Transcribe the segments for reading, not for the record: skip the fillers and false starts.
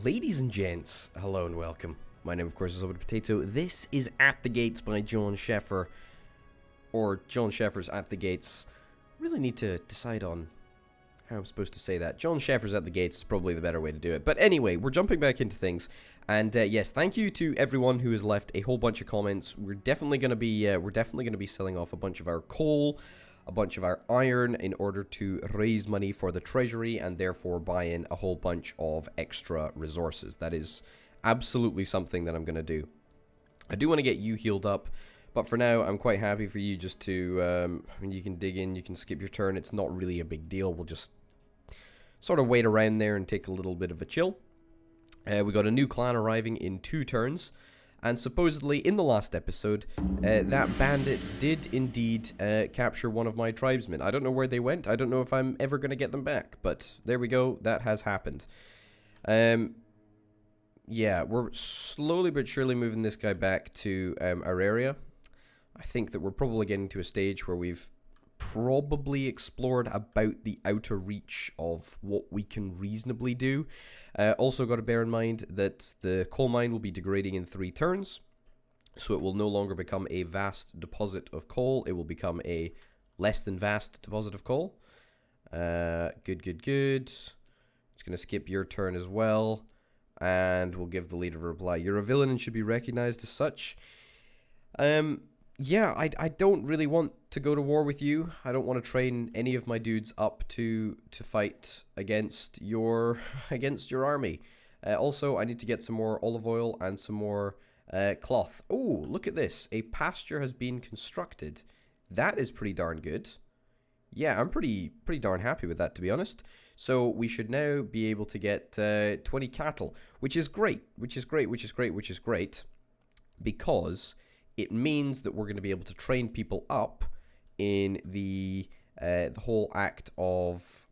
Ladies and gents, hello and welcome. My name, of course, is Owen Potato. This is At the Gates by Jon Shafer, or Jon Shafer's At the Gates. Really need to decide on how I'm supposed to say that. Jon Shafer's At the Gates is probably the better way to do it. But anyway, we're jumping back into things, and yes, thank you to everyone who has left a whole bunch of comments. We're definitely going to be selling off a bunch of our coal, a bunch of our iron in order to raise money for the treasury and therefore buy in a whole bunch of extra resources. That is absolutely something that I'm going to do. I do want to get you healed up, but for now I'm quite happy for you just to, you can dig in, you can skip your turn. It's not really a big deal. We'll just sort of wait around there and take a little bit of a chill. We got a new clan arriving in 2 turns. And supposedly, in the last episode, that bandit did indeed capture one of my tribesmen. I don't know where they went. I don't know if I'm ever going to get them back. But there we go. That has happened. Yeah, we're slowly but surely moving this guy back to our area. I think that we're probably getting to a stage where we've probably explored about the outer reach of what we can reasonably do. Also got to bear in mind that the coal mine will be degrading in 3 turns, so it will no longer become a vast deposit of coal. It will become a less than vast deposit of coal. Good. It's going to skip your turn as well, and we'll give the leader a reply. You're a villain and should be recognized as such. Yeah, I don't really want to go to war with you. I don't want to train any of my dudes up to fight against your army. Also, I need to get some more olive oil and some more cloth. Oh, look at this. A pasture has been constructed. That is pretty darn good. Yeah, I'm pretty darn happy with that, to be honest. So we should now be able to get 20 cattle, which is great, because it means that we're going to be able to train people up in the whole act of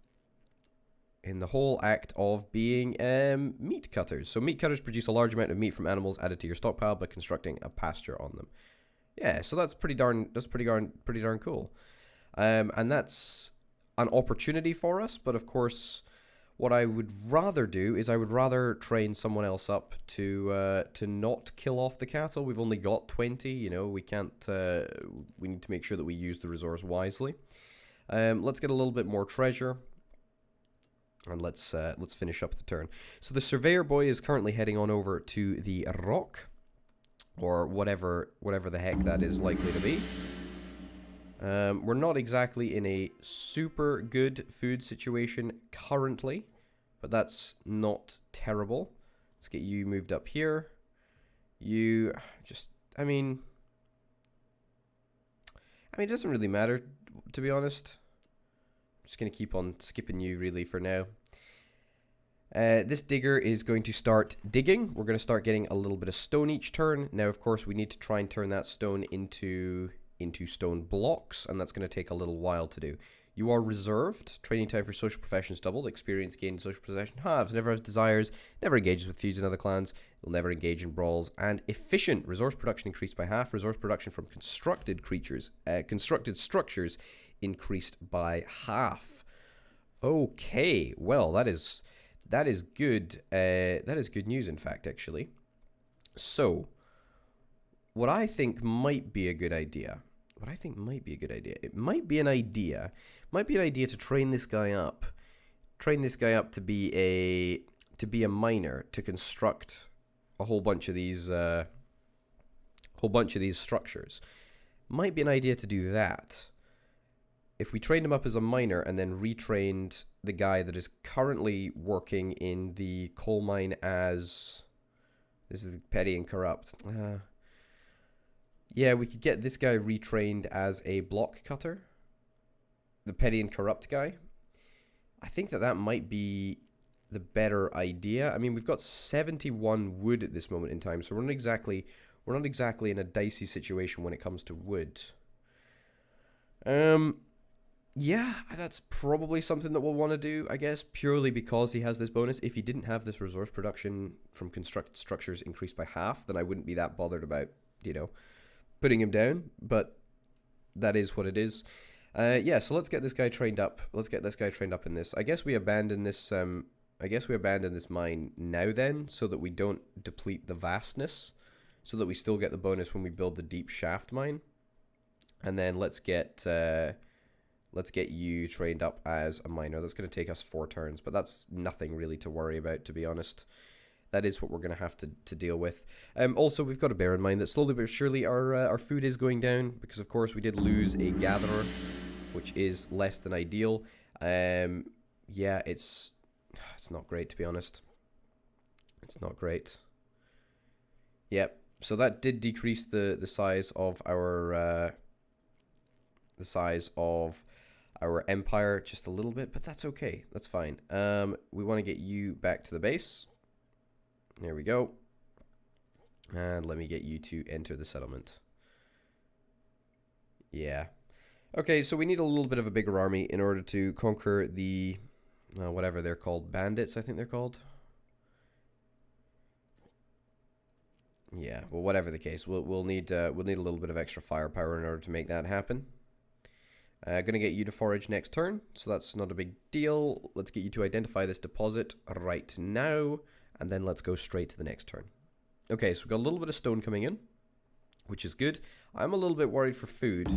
being meat cutters. So meat cutters produce a large amount of meat from animals added to your stockpile by constructing a pasture on them. Yeah, so that's pretty darn cool. And that's an opportunity for us, but of course, what I would rather do is I would rather train someone else up to not kill off the cattle. We've only got 20, you know, we can't, we need to make sure that we use the resource wisely. Let's get a little bit more treasure, and let's finish up the turn. So the surveyor boy is currently heading on over to the rock, or whatever the heck that is likely to be. We're not exactly in a super good food situation currently, but that's not terrible. Let's get you moved up here. You just, I mean, it doesn't really matter, to be honest. I'm just going to keep on skipping you, really, for now. This digger is going to start digging. We're going to start getting a little bit of stone each turn. Now, of course, we need to try and turn that stone into stone blocks, and that's going to take a little while to do. You are reserved. Training time for social professions doubled. Experience gained in social profession halves. Never has desires. Never engages with feuds in other clans. Will never engage in brawls. And efficient. Resource production increased by half. Resource production from constructed structures increased by half. Okay. Well, that is good. That is good news, in fact, actually. So, what I think might be a good idea. It might be an idea to train this guy up. To be a miner, to construct a whole bunch of these structures. Might be an idea to do that. If we trained him up as a miner and then retrained the guy that is currently working in the coal mine as, this is petty and corrupt. Yeah, we could get this guy retrained as a block cutter. The petty and corrupt guy. I think that might be the better idea. I mean, we've got 71 wood at this moment in time, so we're not exactly in a dicey situation when it comes to wood. Yeah, that's probably something that we'll want to do, I guess, purely because he has this bonus. If he didn't have this resource production from constructed structures increased by half, then I wouldn't be that bothered about, putting him down, but that is what it is. Yeah, so let's get this guy trained up. Let's get this guy trained up in this. I guess we abandon this I guess we abandon this mine now then, so that we don't deplete the vastness, so that we still get the bonus when we build the deep shaft mine. And then let's get you trained up as a miner. That's going to take us 4 turns, but that's nothing really to worry about, to be honest. That is what we're going to have to deal with. Also, we've got to bear in mind that slowly but surely our food is going down, because of course we did lose a gatherer, which is less than ideal. Yeah, it's not great, to be honest. It's not great. Yep. So that did decrease the size of our empire just a little bit, but that's okay. That's fine. We want to get you back to the base. There we go. And let me get you to enter the settlement. Yeah. Okay, so we need a little bit of a bigger army in order to conquer the whatever they're called, bandits, I think they're called. Yeah, well, whatever the case, we'll need a little bit of extra firepower in order to make that happen. Gonna get you to forage next turn, so that's not a big deal. Let's get you to identify this deposit right now, and then let's go straight to the next turn. Okay, so we've got a little bit of stone coming in, which is good. I'm a little bit worried for food.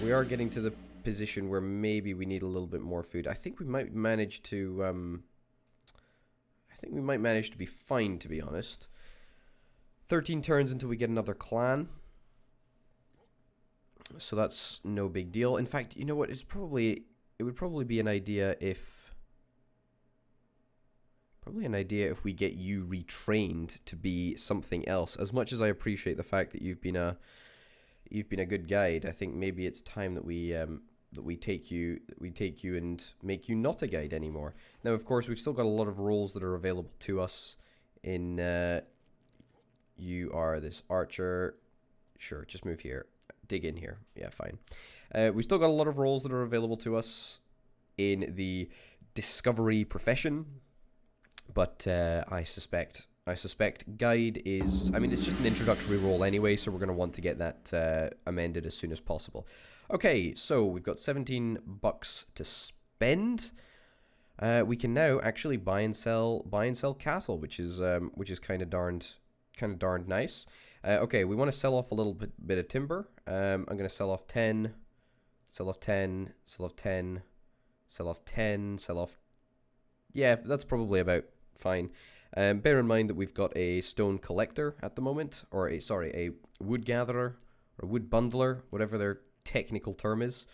We are getting to the position where maybe we need a little bit more food. I think we might manage to be fine, to be honest. 13 turns until we get another clan. So that's no big deal. In fact, you know what? It would probably be an idea if we get you retrained to be something else. As much as I appreciate the fact that you've been a good guide, I think maybe it's time that we take you and make you not a guide anymore. Now, of course, we've still got a lot of roles that are available to us. You are this archer. Sure, just move here. Dig in here. Yeah, fine. We've still got a lot of roles that are available to us in the discovery profession, but I suspect guide is, I mean, it's just an introductory role anyway, so we're going to want to get that amended as soon as possible. Okay, so we've got 17 bucks to spend. We can now actually buy and sell cattle, which is kind of darned nice. Okay, we want to sell off a little bit of timber. I'm going to sell off 10, sell off 10, sell off 10, sell off 10, sell off... Yeah, that's probably about fine. Bear in mind that we've got a stone collector at the moment, or a wood gatherer, or wood bundler, whatever their technical term is.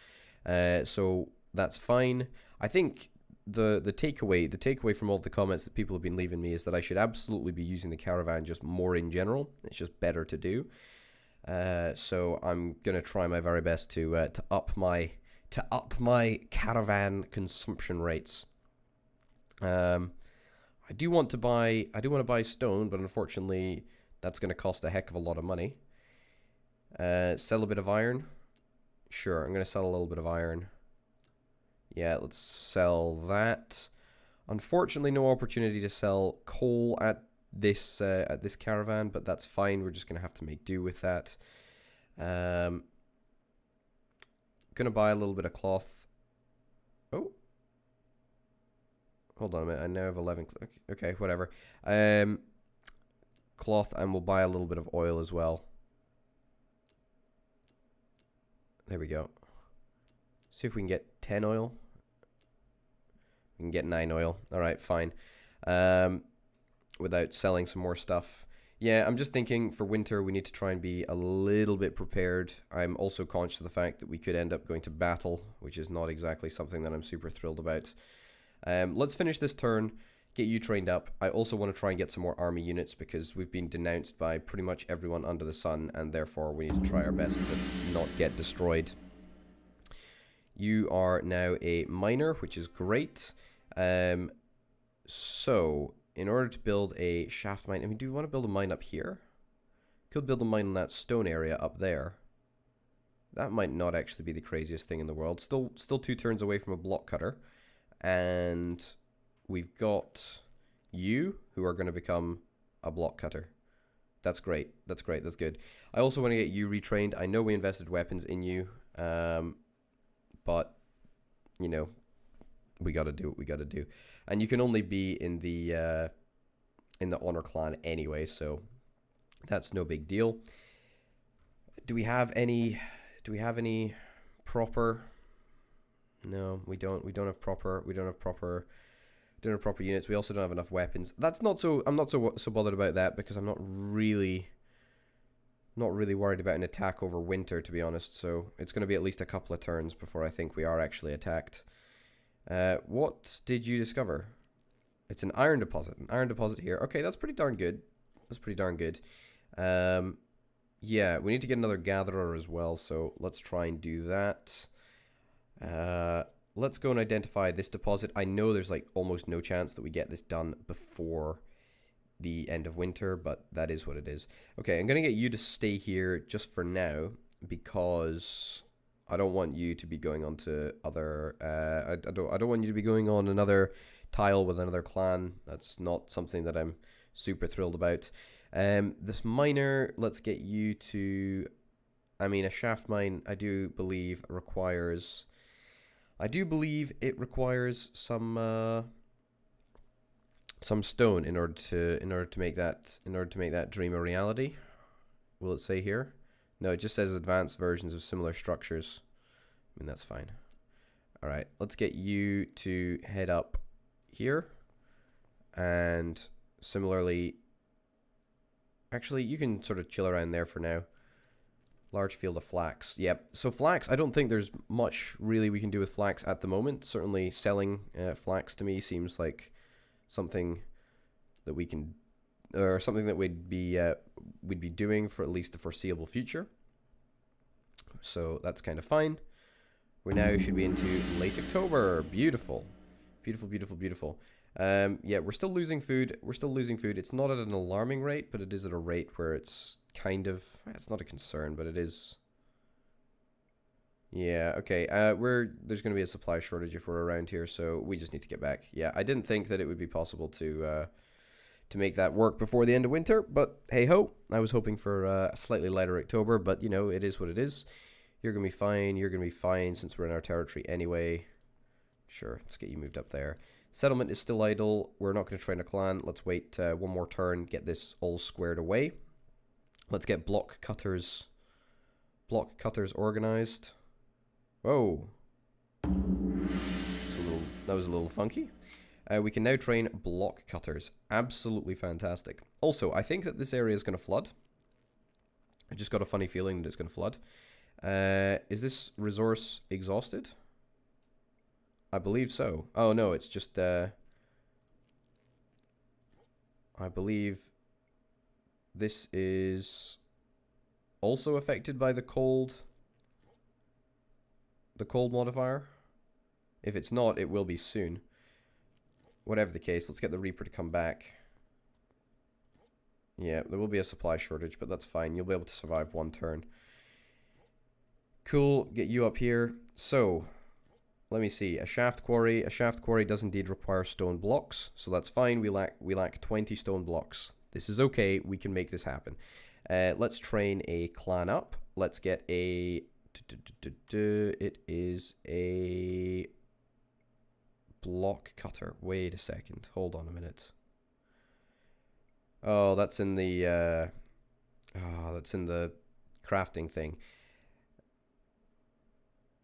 So that's fine. I think the takeaway from all the comments that people have been leaving me is that I should absolutely be using the caravan just more in general. It's just better to do. So I'm gonna try my very best to up my caravan consumption rates. I do want to buy stone, but unfortunately that's gonna cost a heck of a lot of money. Sell a bit of iron. Sure, I'm gonna sell a little bit of iron. Yeah, let's sell that. Unfortunately, no opportunity to sell coal at this caravan, but that's fine. We're just gonna have to make do with that. Gonna buy a little bit of cloth. Oh, hold on a minute. I now have 11. Okay, whatever. Cloth, and we'll buy a little bit of oil as well. There we go. See if we can get 10 oil. We can get 9 oil. Alright, fine. Without selling some more stuff. Yeah, I'm just thinking for winter we need to try and be a little bit prepared. I'm also conscious of the fact that we could end up going to battle, which is not exactly something that I'm super thrilled about. Let's finish this turn, get you trained up. I also want to try and get some more army units because we've been denounced by pretty much everyone under the sun, and therefore we need to try our best to not get destroyed. You are now a miner, which is great. So, in order to build a shaft mine, I mean, do we want to build a mine up here? Could build a mine in that stone area up there. That might not actually be the craziest thing in the world. Still 2 turns away from a block cutter. And we've got you, who are going to become a block cutter. That's great. That's great. That's good. I also want to get you retrained. I know we invested weapons in you. But, you know, we gotta do what we gotta do. And you can only be in the honor clan anyway, so that's no big deal. Do we have any proper? No, we don't. We don't have proper units. We also don't have enough weapons. That's not so. I'm not so bothered about that because I'm not really worried about an attack over winter, to be honest. So it's going to be at least a couple of turns before I think we are actually attacked. What did you discover? It's an iron deposit. An iron deposit here. Okay, that's pretty darn good. Yeah, we need to get another gatherer as well. So let's try and do that. Let's go and identify this deposit. I know there's like almost no chance that we get this done before the end of winter, but that is what it is. Okay, I'm gonna get you to stay here just for now because I don't want you to be going on to other. I don't want you to be going on another tile with another clan. That's not something that I'm super thrilled about. This miner, let's get you to. I mean, a shaft mine. I do believe it requires some stone in order to make that dream a reality. Will it say here? No, it just says advanced versions of similar structures. I mean, that's fine. All right, let's get you to head up here, and similarly, actually, you can sort of chill around there for now. Large field of flax. Yep. So flax, I don't think there's much really we can do with flax at the moment. Certainly selling flax to me seems like something that we can, or something that we'd be doing for at least the foreseeable future. So that's kind of fine. We now should be into late October. Beautiful. Beautiful, beautiful, beautiful. Yeah, we're still losing food. It's not at an alarming rate, but it is at a rate where it's kind of, it's not a concern, but it is. Yeah, okay. There's going to be a supply shortage if we're around here, so we just need to get back. Yeah, I didn't think that it would be possible to make that work before the end of winter, but hey ho. I was hoping for a slightly lighter October, but you know, it is what it is. You're going to be fine. You're going to be fine since we're in our territory anyway. Sure, let's get you moved up there. Settlement is still idle. We're not going to train a clan. Let's wait one more turn, get this all squared away. Let's get block cutters organized. Oh, that was a little funky. We can now train block cutters. Absolutely fantastic. Also, I think that this area is going to flood. I just got a funny feeling that it's going to flood. Is this resource exhausted? I believe so. Oh no, it's just I believe this is also affected by the cold modifier. If it's not, it will be soon. Whatever the case, let's get the Reaper to come back. Yeah, there will be a supply shortage, but that's fine. You'll be able to survive one turn. Cool, get you up here. So, let me see. A shaft quarry does indeed require stone blocks, so that's fine. We lack 20 stone blocks. This is okay. We can make this happen. Let's train a clan up. Let's get a. It is a block cutter. Wait a second. Hold on a minute. Oh, that's in the. That's in the crafting thing.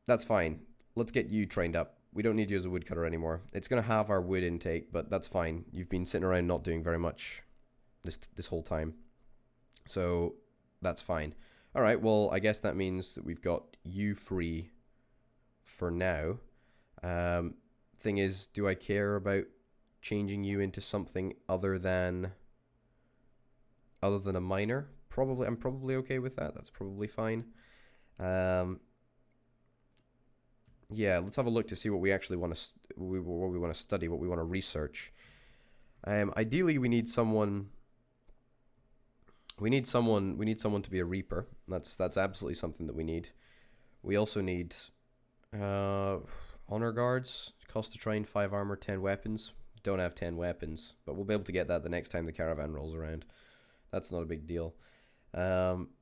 That's fine. Let's get you trained up. We don't need you as a woodcutter anymore. It's going to have our wood intake, but that's fine. You've been sitting around not doing very much this whole time. So that's fine. All right, well, I guess that means that we've got you free for now. Thing is, do I care about changing you into something other than a miner? Probably. I'm probably okay with that. That's probably fine. Yeah, let's have a look to see what we actually want to what we want to study, what we want to research. Ideally, we need someone. We need someone to be a Reaper. That's absolutely something that we need. We also need honor guards. Cost to train 5 armor, 10 weapons. Don't have 10 weapons, but we'll be able to get that the next time the caravan rolls around. That's not a big deal.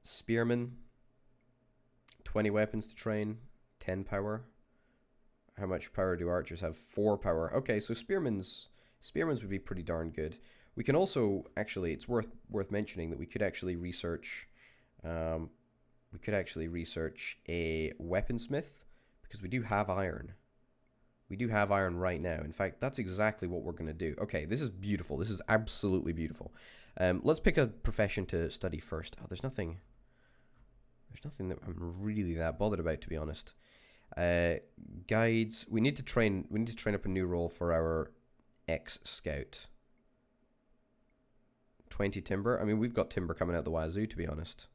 Spearmen. 20 weapons to train, 10 power. How much power do archers have? 4 power. Okay, so spearmen's would be pretty darn good. We can also actually, it's worth mentioning that we could actually research a weaponsmith, because we do have iron. We do have iron right now. In fact, that's exactly what we're going to do. Okay, this is beautiful. This is absolutely beautiful. Let's pick a profession to study first. Oh, there's nothing that I'm really that bothered about, to be honest. Guides. We need to train up a new role for our ex-scout. 20 timber. I mean, we've got timber coming out the wazoo, to be honest.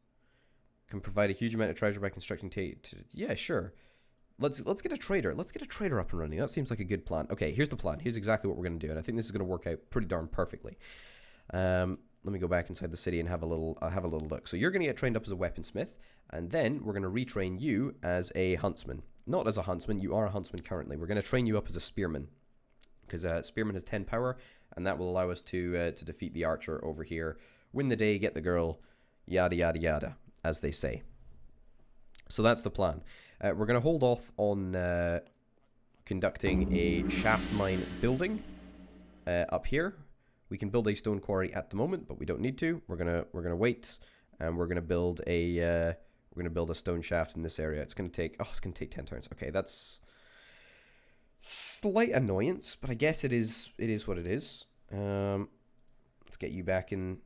Can provide a huge amount of treasure by constructing. Yeah, sure. Let's get a trader. Let's get a trader up and running. That seems like a good plan. Okay, here's the plan. Here's exactly what we're going to do, and I think this is going to work out pretty darn perfectly. Let me go back inside the city and have a little look. So you're going to get trained up as a weaponsmith, and then we're going to retrain you as a huntsman. Not as a huntsman. You are a huntsman currently. We're going to train you up as a spearman, because spearman has 10 power, and that will allow us to defeat the archer over here, win the day, get the girl, yada yada yada, as they say. So that's the plan. We're going to hold off on conducting a shaft mine building up here. We can build a stone quarry at the moment, but we don't need to. We're gonna wait, and we're gonna build a stone shaft in this area. It's gonna take 10 turns. Okay, that's slight annoyance, but I guess it is what it is. Let's get you back in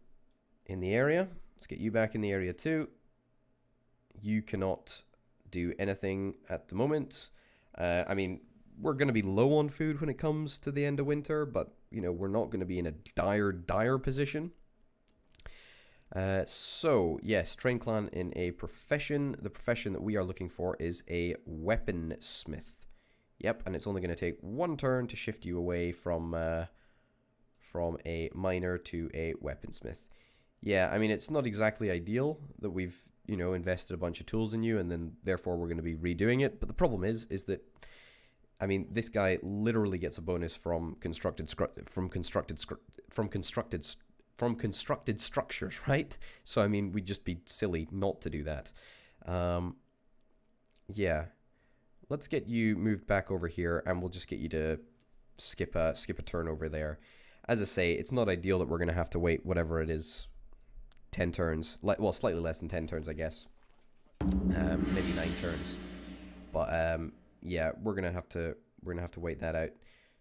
the area. Let's get you back in the area too. You cannot do anything at the moment. I mean, we're going to be low on food when it comes to the end of winter, but, you know, we're not going to be in a dire position. So, yes, train clan in a profession. The profession that we are looking for is a weaponsmith. Yep, and it's only going to take 1 turn to shift you away from a miner to a weaponsmith. Yeah, I mean, it's not exactly ideal that we've, you know, invested a bunch of tools in you, and then therefore we're going to be redoing it. But the problem is that, I mean, this guy literally gets a bonus from constructed structures, right? So I mean, we'd just be silly not to do that. Yeah, let's get you moved back over here, and we'll just get you to skip a turn over there. As I say, it's not ideal that we're going to have to wait whatever it is, 10 turns. Well, slightly less than 10 turns, I guess. Maybe 9 turns. But yeah, we're gonna have to wait that out.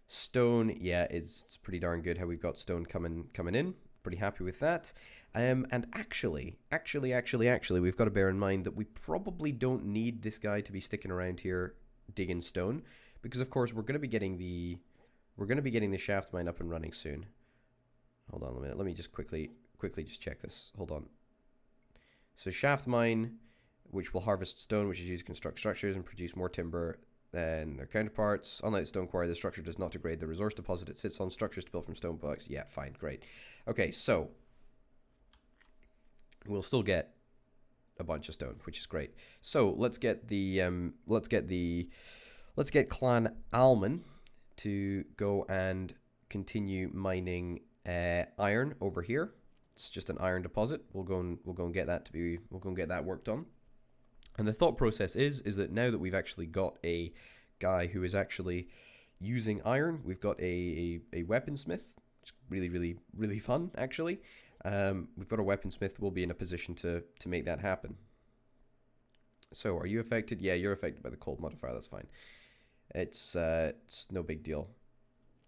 Stone, yeah, it's pretty darn good how we've got stone coming in. Pretty happy with that. And actually, we've got to bear in mind that we probably don't need this guy to be sticking around here digging stone, because of course we're gonna be getting the shaft mine up and running soon. Hold on a minute. Let me just quickly just check this. Hold on. So shaft mine, which will harvest stone, which is used to construct structures and produce more timber than their counterparts. Unlike the stone quarry, the structure does not degrade the resource deposit it sits on. Structures built from stone blocks. Yeah, fine, great. Okay, so we'll still get a bunch of stone, which is great. So let's get Clan Alman to go and continue mining iron over here. It's just an iron deposit. We'll go and get that worked on. And the thought process is that now that we've actually got a guy who is actually using iron, we've got a weaponsmith. It's really fun, actually. We've got a weaponsmith. We'll be in a position to make that happen. So, are you affected? Yeah, you're affected by the cold modifier. That's fine. It's no big deal.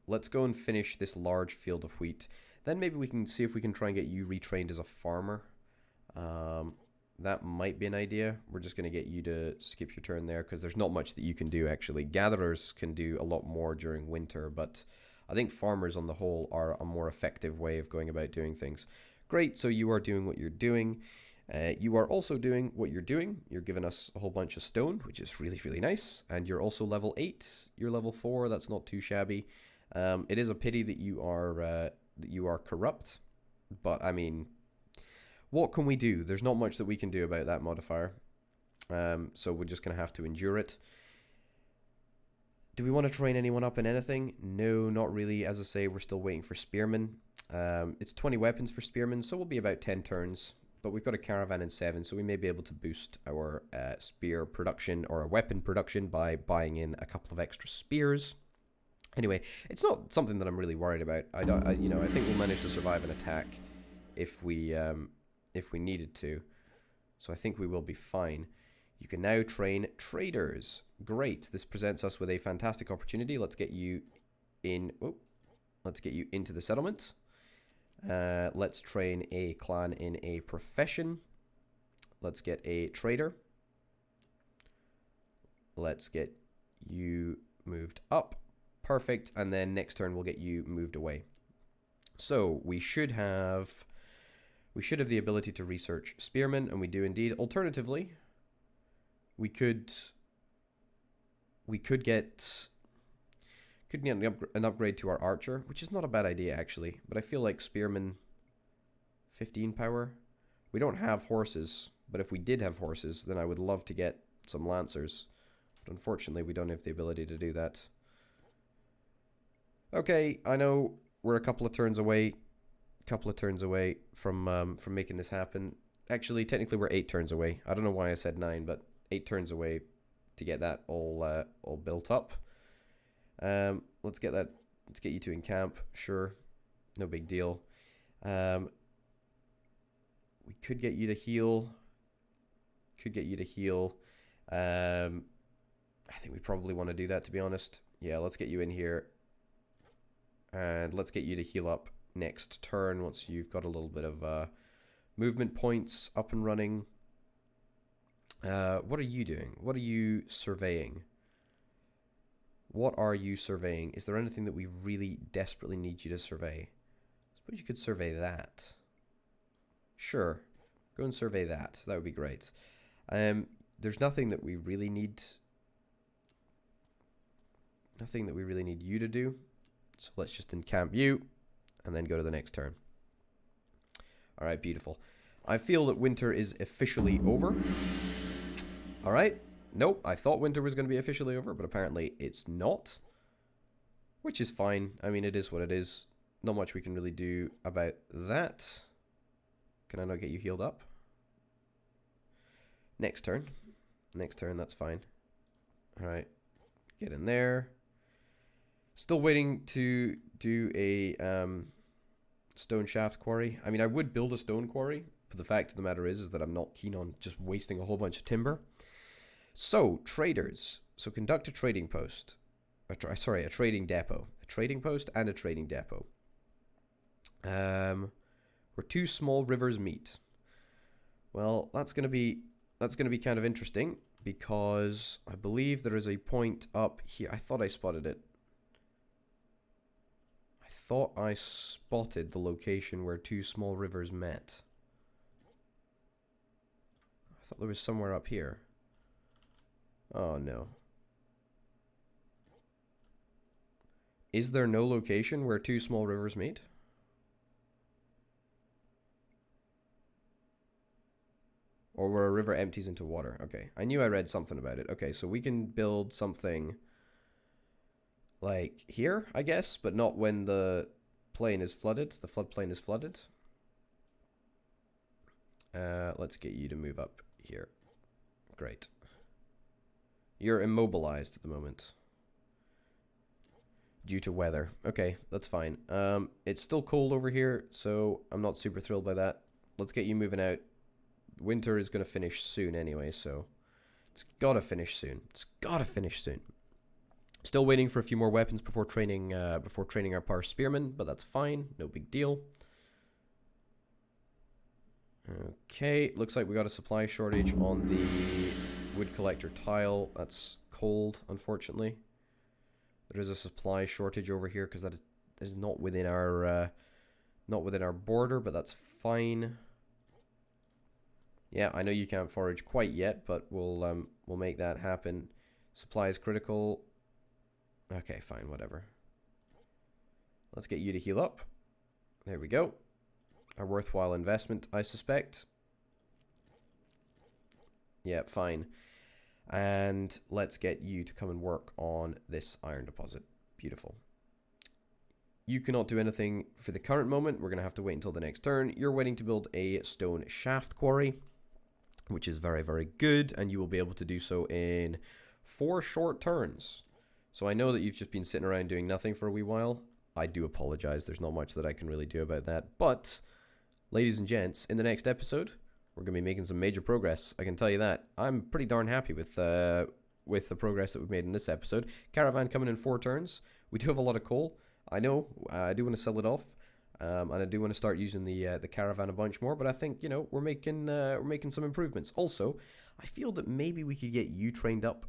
Let's go and finish this large field of wheat. Then maybe we can see if we can try and get you retrained as a farmer. That might be an idea. We're just going to get you to skip your turn there, because there's not much that you can do, actually. Gatherers can do a lot more during winter, but I think farmers on the whole are a more effective way of going about doing things. Great, so you are doing what you're doing. You are also doing what you're doing. You're giving us a whole bunch of stone, which is really nice. And you're also level 8. You're level 4. That's not too shabby. It is a pity that you are corrupt, but I mean, what can we do? There's not much that we can do about that modifier. So we're just going to have to endure it. Do we want to train anyone up in anything? No, not really. As I say, we're still waiting for spearmen. It's 20 weapons for spearmen, so we'll be about 10 turns but we've got a caravan in 7, so we may be able to boost our spear production or our weapon production by buying in a couple of extra spears. Anyway, it's not something that I'm really worried about. I think we'll manage to survive an attack if we needed to. So I think we will be fine. You can now train traders. Great. This presents us with a fantastic opportunity. Let's get you in. Oh, let's get you into the settlement. Let's train a clan in a profession. Let's get a trader. Let's get you moved up. Perfect. And then next turn we'll get you moved away. So we should have the ability to research spearmen, and we do indeed. Alternatively, we could get an upgrade to our archer, which is not a bad idea actually, but I feel like spearmen 15 power. We don't have horses, but if we did have horses, then I would love to get some lancers. But unfortunately, we don't have the ability to do that. Okay, I know we're a couple of turns away from making this happen. Actually, technically we're 8 turns away. I don't know why I said 9, but 8 turns away to get that all built up. Let's get you to encamp. Sure, no big deal. We could get you to heal. I think we probably want to do that, to be honest. Yeah, let's get you in here. And let's get you to heal up next turn once you've got a little bit of movement points up and running. What are you doing? What are you surveying? Is there anything that we really desperately need you to survey? I suppose you could survey that. Sure. Go and survey that. That would be great. There's nothing that we really need. Nothing that we really need you to do. So let's just encamp you and then go to the next turn. All right, beautiful. I feel that winter is officially over. All right. Nope, I thought winter was going to be officially over, but apparently it's not. Which is fine. I mean, it is what it is. Not much we can really do about that. Can I not get you healed up? Next turn. Next turn, that's fine. All right. Get in there. Still waiting to do a stone shaft quarry. I mean, I would build a stone quarry, but the fact of the matter is that I'm not keen on just wasting a whole bunch of timber. So, traders. So, conduct a trading post. A trading depot. A trading post and a trading depot. Where 2 small rivers meet. Well, that's going to be kind of interesting because I believe there is a point up here. I thought I spotted it. I thought I spotted the location where 2 small rivers met. I thought there was somewhere up here. Oh no. Is there no location where 2 small rivers meet? Or where a river empties into water. Okay, I knew I read something about it. Okay, so we can build something like here, I guess, but not when the plain is flooded. The floodplain is flooded. Let's get you to move up here. Great. You're immobilized at the moment. Due to weather. Okay, that's fine. It's still cold over here, so I'm not super thrilled by that. Let's get you moving out. Winter is going to finish soon anyway, so it's got to finish soon. It's got to finish soon. Still waiting for a few more weapons before training our power spearmen, but that's fine. No big deal. Okay, looks like we got a supply shortage on the wood collector tile. That's cold, unfortunately. There is a supply shortage over here because that is not within our border, but that's fine. Yeah, I know you can't forage quite yet, but we'll make that happen. Supply is critical. Okay, fine, whatever. Let's get you to heal up. There we go. A worthwhile investment, I suspect. Yeah, fine. And let's get you to come and work on this iron deposit. Beautiful. You cannot do anything for the current moment. We're going to have to wait until the next turn. You're waiting to build a stone shaft quarry, which is very, very good, and you will be able to do so in 4 short turns. So I know that you've just been sitting around doing nothing for a wee while. I do apologize. There's not much that I can really do about that. But, ladies and gents, in the next episode, we're going to be making some major progress. I can tell you that. I'm pretty darn happy with the progress that we've made in this episode. Caravan coming in 4 turns. We do have a lot of coal. I know. I do want to sell it off. And I do want to start using the Caravan a bunch more, but I think, you know, we're making some improvements. Also, I feel that maybe we could get you trained up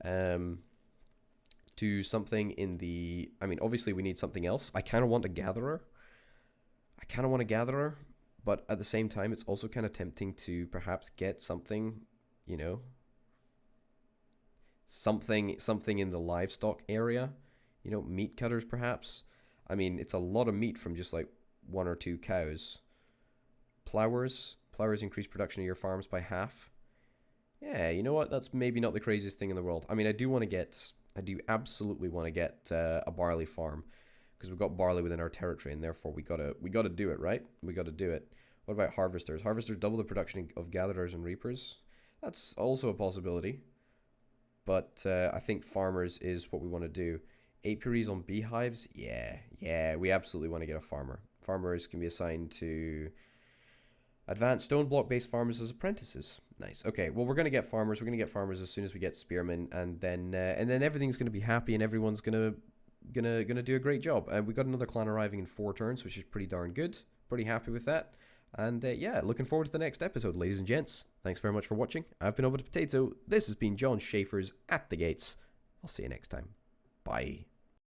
to something in the... I mean, obviously we need something else. I kind of want a gatherer. But at the same time, it's also kind of tempting to perhaps get something, you know, something in the livestock area. You know, meat cutters perhaps. I mean, it's a lot of meat from just like 1 or 2 cows. Plowers increase production of your farms by half. Yeah, you know what? That's maybe not the craziest thing in the world. I mean, I do absolutely want to get a barley farm, because we've got barley within our territory, and therefore we gotta do it, right? We gotta do it. What about harvesters? Harvesters double the production of gatherers and reapers. That's also a possibility. But I think farmers is what we want to do. Apiaries on beehives? Yeah, we absolutely want to get a farmer. Farmers can be assigned to advanced stone block based farmers as apprentices. Nice. Okay, well, we're going to get farmers. We're going to get farmers as soon as we get spearmen, and then everything's going to be happy, and everyone's gonna do a great job. And we got another clan arriving in 4 turns, which is pretty darn good. Pretty happy with that. And yeah, looking forward to the next episode, ladies and gents. Thanks very much for watching. I've been Over the Potato. This has been Jon Shafer's At the Gates. I'll see you next time. Bye.